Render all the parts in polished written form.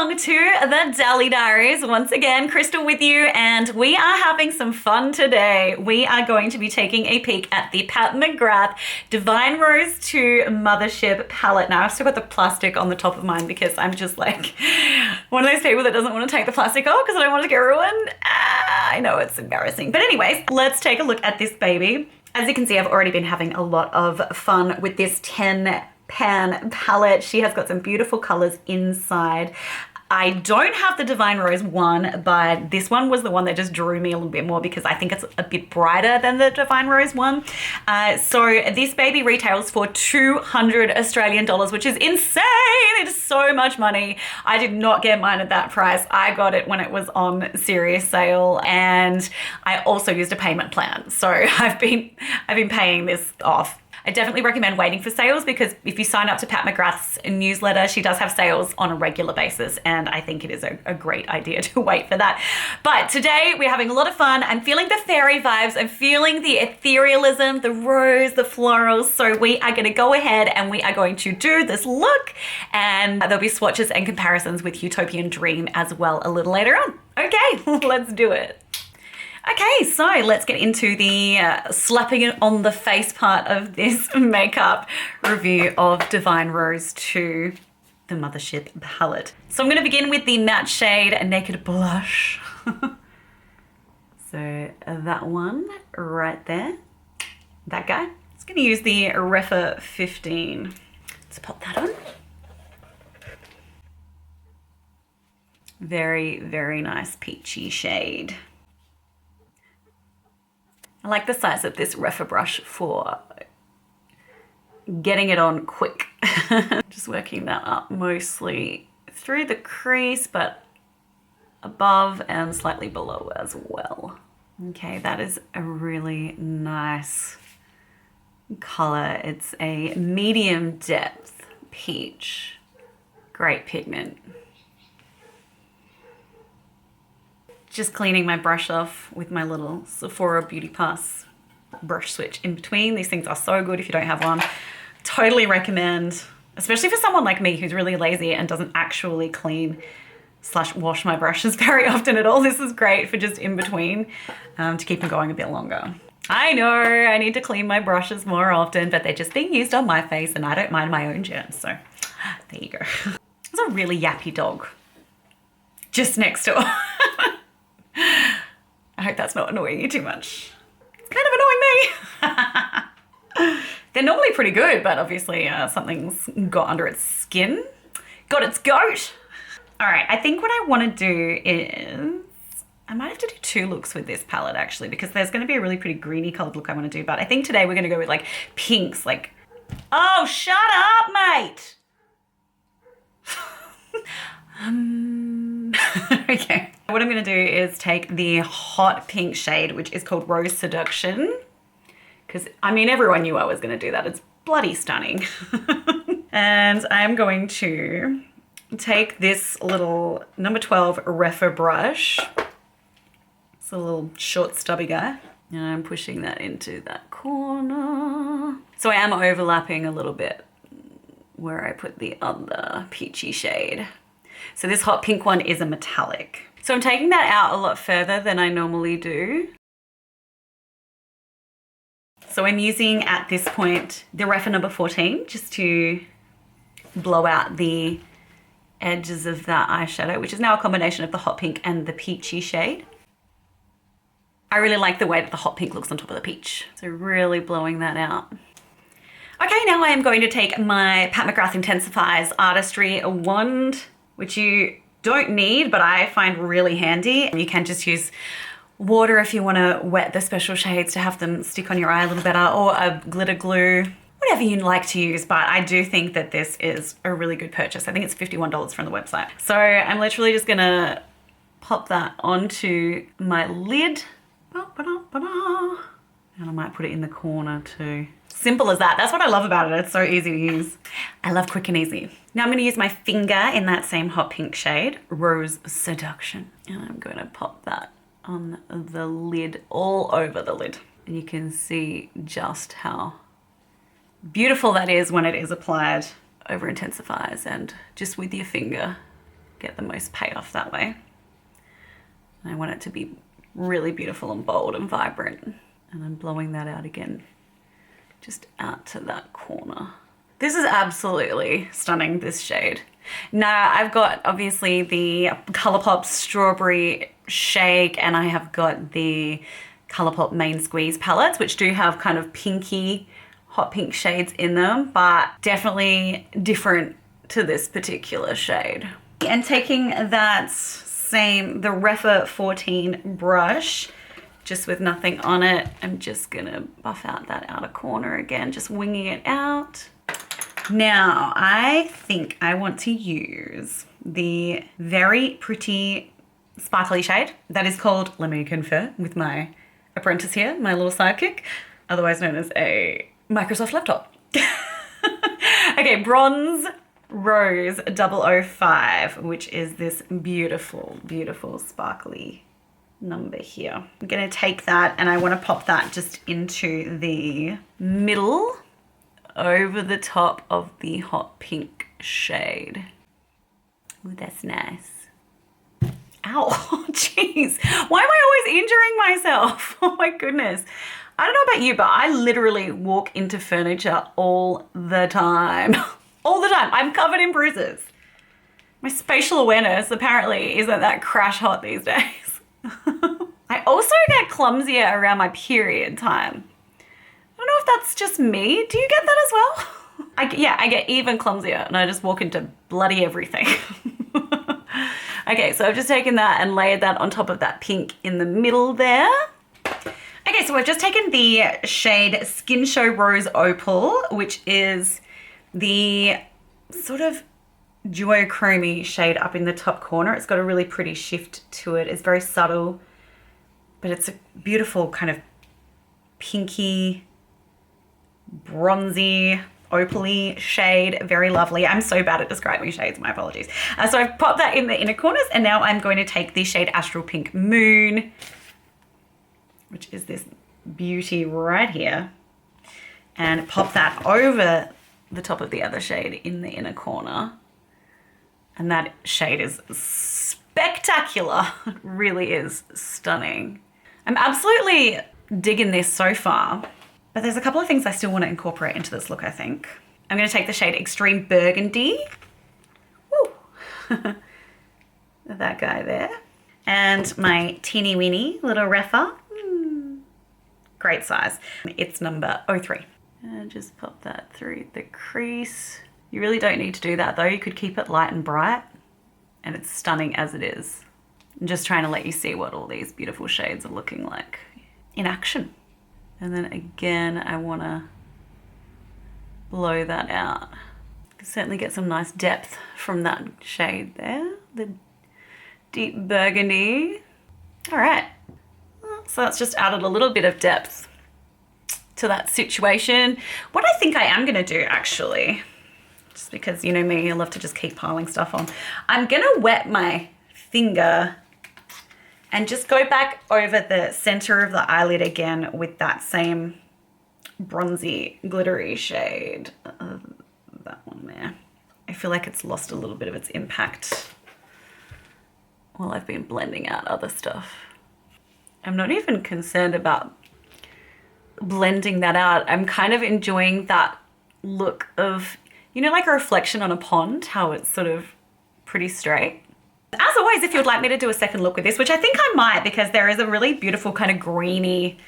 along to the Daily Diaries. Once again, Kristel with you, and we are having some fun today. We are going to be taking a peek at the Pat McGrath Divine Rose 2 Mothership Palette. Now, I've still got the plastic on the top of mine because I'm just like one of those people that doesn't want to take the plastic off because I don't want it to get ruined. I know it's embarrassing. But anyways, let's take a look at this baby. As you can see, I've already been having a lot of fun with this 10 pan palette. She has got some beautiful colors inside. I don't have the Divine Rose one, but this one was the one that just drew me a little bit more because I think it's a bit brighter than the Divine Rose one. So this baby retails for 200 Australian dollars, which is insane. It is so much money. I did not get mine at that price. I got it when it was on serious sale, and I also used a payment plan. So I've been paying this off. I definitely recommend waiting for sales because if you sign up to Pat McGrath's newsletter, she does have sales on a regular basis, and I think it is a great idea to wait for that. But today we're having a lot of fun. I'm feeling the fairy vibes. I'm feeling the etherealism, the rose, the florals. So we are going to go ahead and we are going to do this look, and there'll be swatches and comparisons with Huetopian Dream as well a little later on. Okay, let's do it. Okay, so let's get into the slapping it on the face part of this makeup review of Divine Rose 2, the Mothership Palette. So I'm going to begin with the matte shade Naked Blush. So that one right there, that guy. I'm just going to use the Refa 15. Let's pop that on. Very, very nice peachy shade. I like the size of this Refa brush for getting it on quick. Just working that up mostly through the crease, but above and slightly below as well. Okay, that is a really nice color. It's a medium depth peach. Great pigment. Just cleaning my brush off with my little Sephora Beauty Pass brush switch in between. These things are so good if you don't have one. Totally recommend, especially for someone like me who's really lazy and doesn't actually clean / wash my brushes very often at all. This is great for just in between to keep them going a bit longer. I know I need to clean my brushes more often, but they're just being used on my face and I don't mind my own germs. So there you go. There's a really yappy dog just next door. I hope that's not annoying you too much. It's kind of annoying me. They're normally pretty good, but obviously something's got under its skin. Got its goat. All right, I think what I want to do is, I might have to do 2 looks with this palette actually, because there's going to be a really pretty greeny colored look I want to do, but I think today we're going to go with like pinks, like, oh, shut up, mate. Okay. What I'm going to do is take the hot pink shade, which is called Rose Seduction. Because, I mean, everyone knew I was going to do that. It's bloody stunning. And I'm going to take this little number 12 Refa brush. It's a little short stubby guy. And I'm pushing that into that corner. So I am overlapping a little bit where I put the other peachy shade. So this hot pink one is a metallic. So I'm taking that out a lot further than I normally do. So I'm using at this point the Refa number 14 just to blow out the edges of that eyeshadow, which is now a combination of the hot pink and the peachy shade. I really like the way that the hot pink looks on top of the peach. So really blowing that out. Okay, now I am going to take my Pat McGrath Intensifies Artistry wand, which you don't need, but I find really handy. You can just use water if you want to wet the special shades to have them stick on your eye a little better, or a glitter glue, whatever you like to use. But I do think that this is a really good purchase. I think it's $51 from the website. So I'm literally just gonna pop that onto my lid. And I might put it in the corner too. Simple as that. That's what I love about it. It's so easy to use. I love quick and easy. Now I'm going to use my finger in that same hot pink shade, Rose Seduction. And I'm going to pop that on the lid, all over the lid. And you can see just how beautiful that is when it is applied over intensifiers and just with your finger get the most payoff that way. And I want it to be really beautiful and bold and vibrant. And I'm blowing that out again, just out to that corner. This is absolutely stunning, this shade. Now I've got obviously the ColourPop Strawberry Shake, and I have got the ColourPop Main Squeeze palettes, which do have kind of pinky, hot pink shades in them, but definitely different to this particular shade. And taking that the Refa 14 brush, just with nothing on it, I'm just gonna buff out that outer corner again, just winging it out. Now, I think I want to use the very pretty sparkly shade that is called, let me confer with my apprentice here, my little sidekick, otherwise known as a Microsoft laptop. Okay, Bronze Rose 005, which is this beautiful, beautiful sparkly number here. I'm gonna take that and I wanna pop that just into the middle over the top of the hot pink shade. Ooh, that's nice. Ow, jeez. Why am I always injuring myself? Oh my goodness. I don't know about you, but I literally walk into furniture all the time. All the time. I'm covered in bruises. My spatial awareness apparently isn't that crash hot these days. I also get clumsier around my period time. I don't know if that's just me. Do you get that as well? I get even clumsier and I just walk into bloody everything. Okay, so I've just taken that and layered that on top of that pink in the middle there. Okay, so I've just taken the shade Skin Show Rose Opal, which is the sort of duochromy shade up in the top corner. It's got a really pretty shift to it. It's very subtle, but it's a beautiful kind of pinky, bronzy, opaly shade. Very lovely. I'm so bad at describing shades, my apologies. So I've popped that in the inner corners, and now I'm going to take the shade Astral Pink Moon, which is this beauty right here, and pop that over the top of the other shade in the inner corner. And that shade is spectacular. It really is stunning. I'm absolutely digging this so far, but there's a couple of things I still want to incorporate into this look, I think. I'm going to take the shade Extreme Burgundy. Woo! That guy there. And my teeny weeny little Refa. Great size. It's number 03. And just pop that through the crease. You really don't need to do that though. You could keep it light and bright, and it's stunning as it is. I'm just trying to let you see what all these beautiful shades are looking like in action. And then again, I want to blow that out. You can certainly get some nice depth from that shade there, the deep burgundy. All right, so that's just added a little bit of depth to that situation. What I think I am going to do actually, just because you know me, I love to just keep piling stuff on, I'm going to wet my finger and just go back over the center of the eyelid again with that same bronzy glittery shade. That one there. I feel like it's lost a little bit of its impact while I've been blending out other stuff. I'm not even concerned about blending that out. I'm kind of enjoying that look of, you know, like a reflection on a pond, how it's sort of pretty straight. As always, if you'd like me to do a second look with this, which I think I might, because there is a really beautiful kind of greeny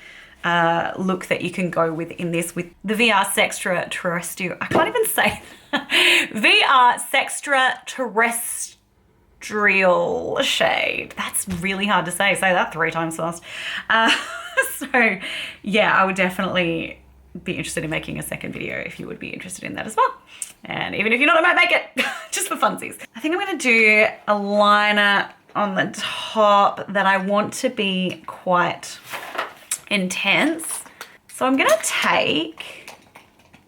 look that you can go with in this with the VR Sextra Terrestrial. I can't even say VR Sextra Terrestrial shade. That's really hard to say. Say that 3 times fast. So yeah, I would definitely be interested in making a second video if you would be interested in that as well. And even if you're not, I might make it just for funsies. I think I'm going to do a liner on the top that I want to be quite intense. So I'm going to take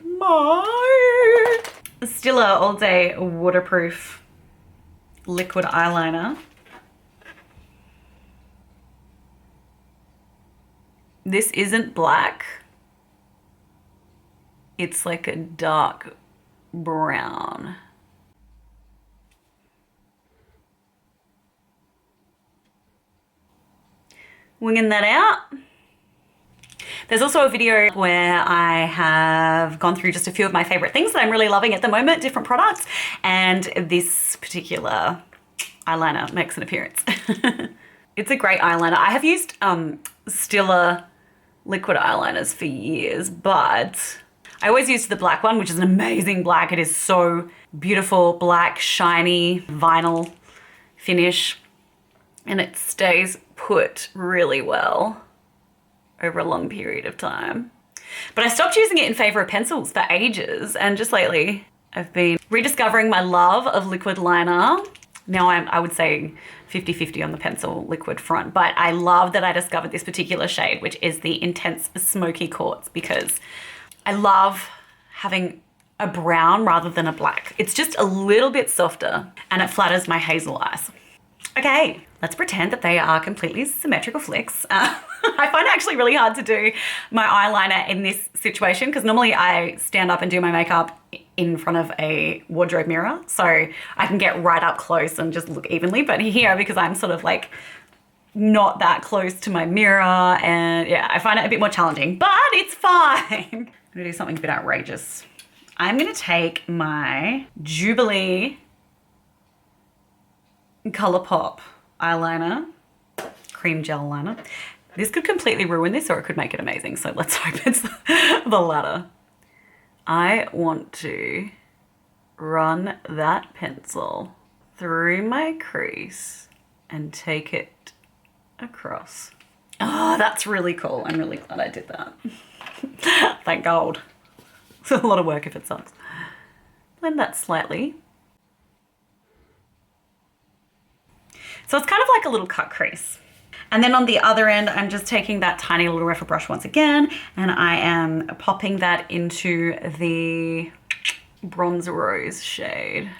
my Stila All Day Waterproof Liquid Eyeliner. This isn't black. It's like a dark brown. winging that out. There's also a video where I have gone through just a few of my favorite things that I'm really loving at the moment, different products, and this particular eyeliner makes an appearance. It's a great eyeliner. I have used Stila liquid eyeliners for years, but I always used the black one, which is an amazing black. It is so beautiful, black, shiny, vinyl finish, and it stays put really well over a long period of time. But I stopped using it in favor of pencils for ages, and just lately I've been rediscovering my love of liquid liner. Now I would say 50-50 on the pencil liquid front, but I love that I discovered this particular shade, which is the Intense Smoky Quartz, because I love having a brown rather than a black. It's just a little bit softer and it flatters my hazel eyes. Okay, let's pretend that they are completely symmetrical flicks. I find it actually really hard to do my eyeliner in this situation because normally I stand up and do my makeup in front of a wardrobe mirror, so I can get right up close and just look evenly. But here, because I'm sort of like not that close to my mirror, and yeah, I find it a bit more challenging, but it's fine. I'm gonna do something a bit outrageous. I'm gonna take my Jubilee ColourPop eyeliner, cream gel liner. This could completely ruin this or it could make it amazing, so let's hope it's the latter. I want to run that pencil through my crease and take it across. Oh, that's really cool. I'm really glad I did that. Thank God. It's a lot of work if it sucks. Blend that slightly. So it's kind of like a little cut crease. And then on the other end, I'm just taking that tiny little refer brush once again, and I am popping that into the Bronze Rose shade.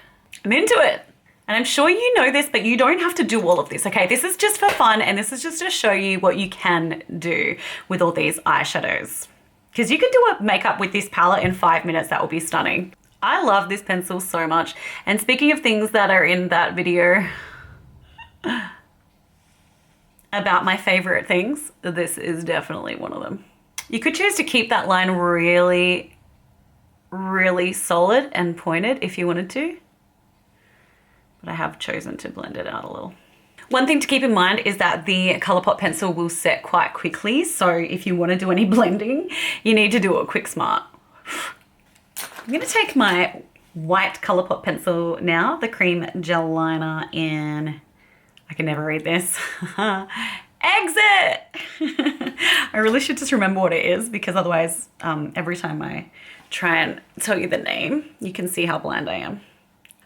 I'm into it. And I'm sure you know this, but you don't have to do all of this, okay? This is just for fun, and this is just to show you what you can do with all these eyeshadows. Because you can do a makeup with this palette in 5 minutes, that will be stunning. I love this pencil so much. And speaking of things that are in that video, about my favorite things, this is definitely one of them. You could choose to keep that line really, really solid and pointed if you wanted to, but I have chosen to blend it out a little. One thing to keep in mind is that the ColourPop pencil will set quite quickly, so if you want to do any blending, you need to do it quick smart. I'm going to take my white ColourPop pencil now, the cream gel liner in, I can never read this. Exit! I really should just remember what it is, because otherwise every time I try and tell you the name, you can see how blind I am.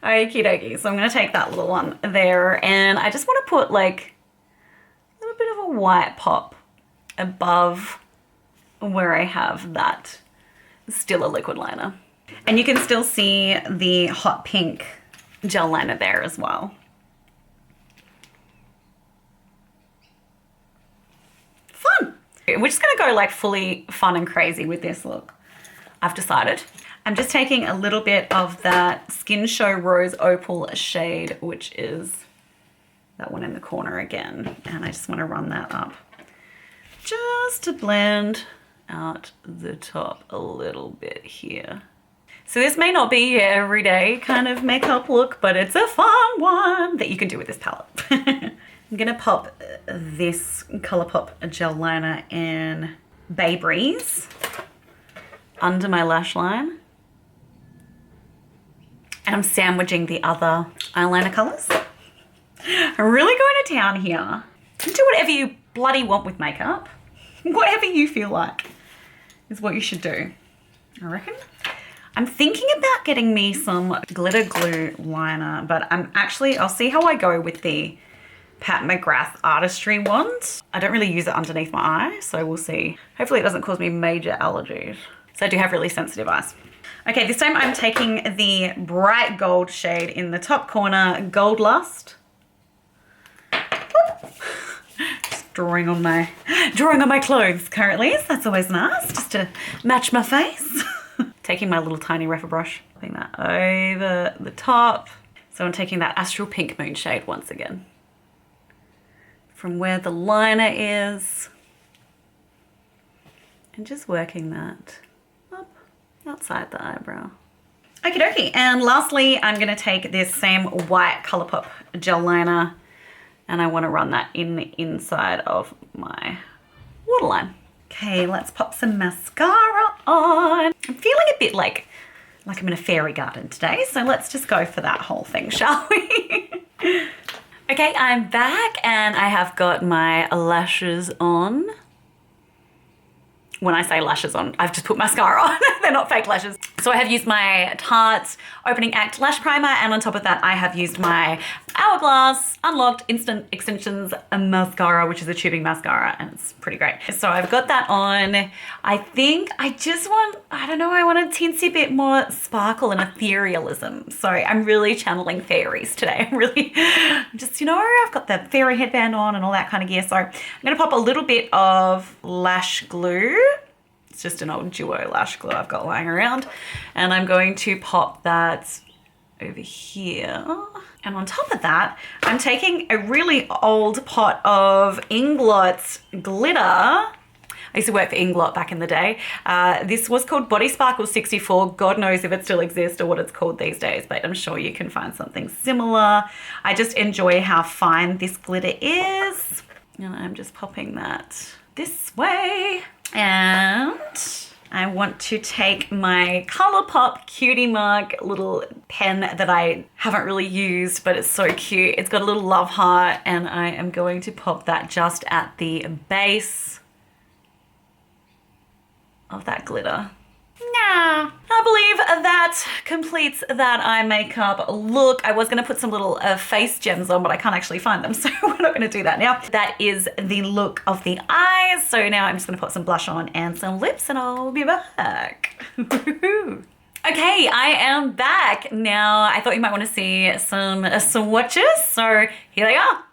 Okie dokie, so I'm gonna take that little one there, and I just wanna put like a little bit of a white pop above where I have that Stila liquid liner. And you can still see the hot pink gel liner there as well. Fun. We're just gonna go like fully fun and crazy with this look, I've decided. I'm just taking a little bit of that Skin Show Rose Opal shade, which is that one in the corner again. And I just want to run that up just to blend out the top a little bit here. So this may not be your everyday kind of makeup look, but it's a fun one that you can do with this palette. I'm gonna pop this ColourPop gel liner in Bay Breeze under my lash line. And I'm sandwiching the other eyeliner colors. I'm really going to town here. You do whatever you bloody want with makeup. Whatever you feel like is what you should do, I reckon. I'm thinking about getting me some glitter glue liner, but I'll see how I go with the Pat McGrath Artistry ones. I don't really use it underneath my eye, so we'll see. Hopefully it doesn't cause me major allergies. So I do have really sensitive eyes. Okay, this time I'm taking the bright gold shade in the top corner, Gold Lust. Just drawing on my clothes currently, so that's always nice, just to match my face. Taking my little tiny refer brush, putting that over the top. So I'm taking that Astral Pink Moon shade once again. from where the liner is. And just working that up outside the eyebrow. Okie dokie. And lastly, I'm going to take this same white Colourpop gel liner and I want to run that in the inside of my waterline. Okay, let's pop some mascara on. I'm feeling a bit like I'm in a fairy garden today, so let's just go for that whole thing, shall we? Okay, I'm back and I have got my lashes on. When I say lashes on, I've just put mascara on. They're not fake lashes. So I have used my Tarte Opening Act Lash Primer, and on top of that, I have used my Hourglass Unlocked Instant Extensions Mascara, which is a tubing mascara, and it's pretty great. So I've got that on. I think I just want, I don't know, I want a teensy bit more sparkle and etherealism. So I'm really channeling fairies today. I'm just, you know, I've got the fairy headband on and all that kind of gear. So I'm gonna pop a little bit of lash glue. It's just an old duo lash glue I've got lying around. And I'm going to pop that over here. And on top of that, I'm taking a really old pot of Inglot glitter. I used to work for Inglot back in the day. This was called Body Sparkle 64. God knows if it still exists or what it's called these days, but I'm sure you can find something similar. I just enjoy how fine this glitter is. And I'm just popping that this way. And I want to take my Colourpop Cutie Mark little pen that I haven't really used, but it's so cute. It's got a little love heart, and I am going to pop that just at the base of that glitter. Nah, I believe that completes that eye makeup look. I was going to put some little face gems on, but I can't actually find them, so we're not going to do that now. That is the look of the eyes. So now I'm just going to put some blush on and some lips, and I'll be back. Okay, I am back. Now, I thought you might want to see some swatches, so here they are.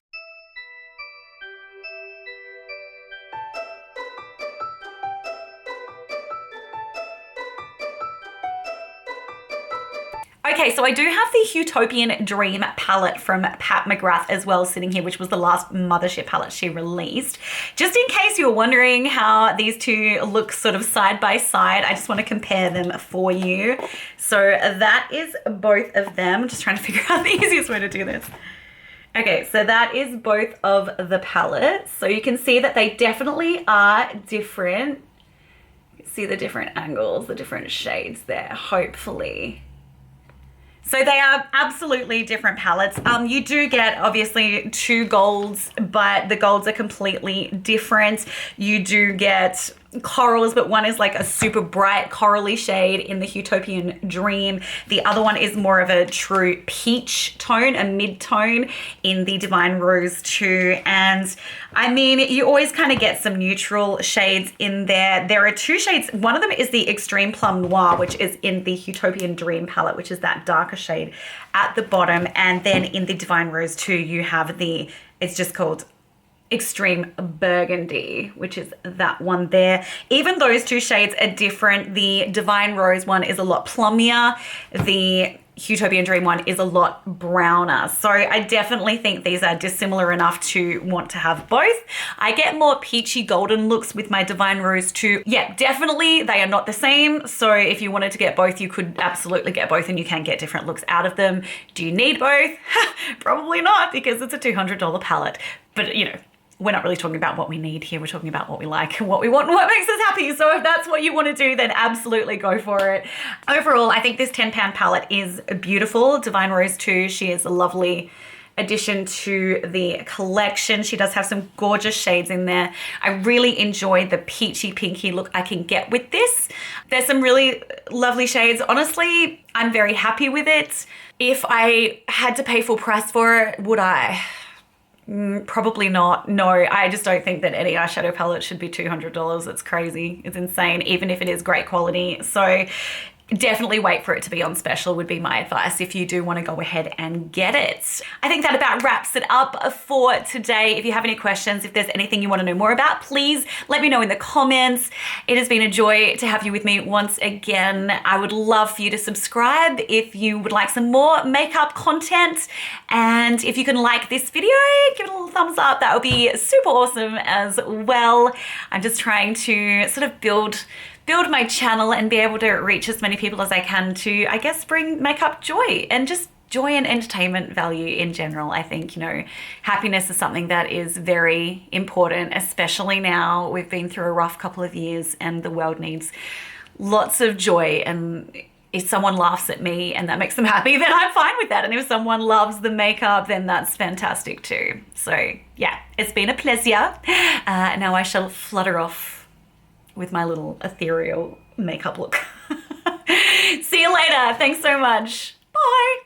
Okay, so I do have the Huetopian Dream palette from Pat McGrath as well sitting here, which was the last Mothership palette she released. Just in case you were wondering how these two look sort of side by side, I just want to compare them for you. So that is both of them. I'm just trying to figure out the easiest way to do this. Okay, so that is both of the palettes. So you can see that they definitely are different. You can see the different angles, the different shades there, hopefully. So they are absolutely different palettes. You do get obviously two golds, but the golds are completely different. You do get corals, but one is like a super bright corally shade in the Huetopian Dream. The other one is more of a true peach tone, a mid-tone in the Divine Rose 2. And I mean, you always kind of get some neutral shades in there. There are two shades. One of them is the Extreme Plum Noir, which is in the Huetopian Dream palette, which is that darker shade at the bottom. And then in the Divine Rose 2, you have it's just called Extreme Burgundy, which is that one there. Even those two shades are different. The Divine Rose one is a lot plummier. The Huetopian Dream one is a lot browner. So I definitely think these are dissimilar enough to want to have both. I get more peachy golden looks with my Divine Rose 2. Yeah, definitely they are not the same. So if you wanted to get both, you could absolutely get both, and you can get different looks out of them. Do you need both? Probably not, because it's a $200 palette. But you know, we're not really talking about what we need here. We're talking about what we like and what we want and what makes us happy. So if that's what you want to do, then absolutely go for it. Overall, I think this 10-pound palette is beautiful. Divine Rose 2, she is a lovely addition to the collection. She does have some gorgeous shades in there. I really enjoy the peachy pinky look I can get with this. There's some really lovely shades. Honestly, I'm very happy with it. If I had to pay full price for it, would I? Probably not. No, I just don't think that any eyeshadow palette should be $200. It's crazy. It's insane, even if it is great quality. So definitely wait for it to be on special would be my advice if you do want to go ahead and get it. I think that about wraps it up for today. If you have any questions, if there's anything you want to know more about, please let me know in the comments. It has been a joy to have you with me once again. I would love for you to subscribe if you would like some more makeup content. And if you can like this video, give it a little thumbs up. That would be super awesome as well. I'm just trying to sort of build my channel and be able to reach as many people as I can to, I guess, bring makeup joy and just joy and entertainment value in general. I think, you know, happiness is something that is very important, especially now. We've been through a rough couple of years and the world needs lots of joy. And if someone laughs at me and that makes them happy, then I'm fine with that. And if someone loves the makeup, then that's fantastic too. So yeah, it's been a pleasure. Now I shall flutter off with my little ethereal makeup look. See you later. Thanks so much. Bye.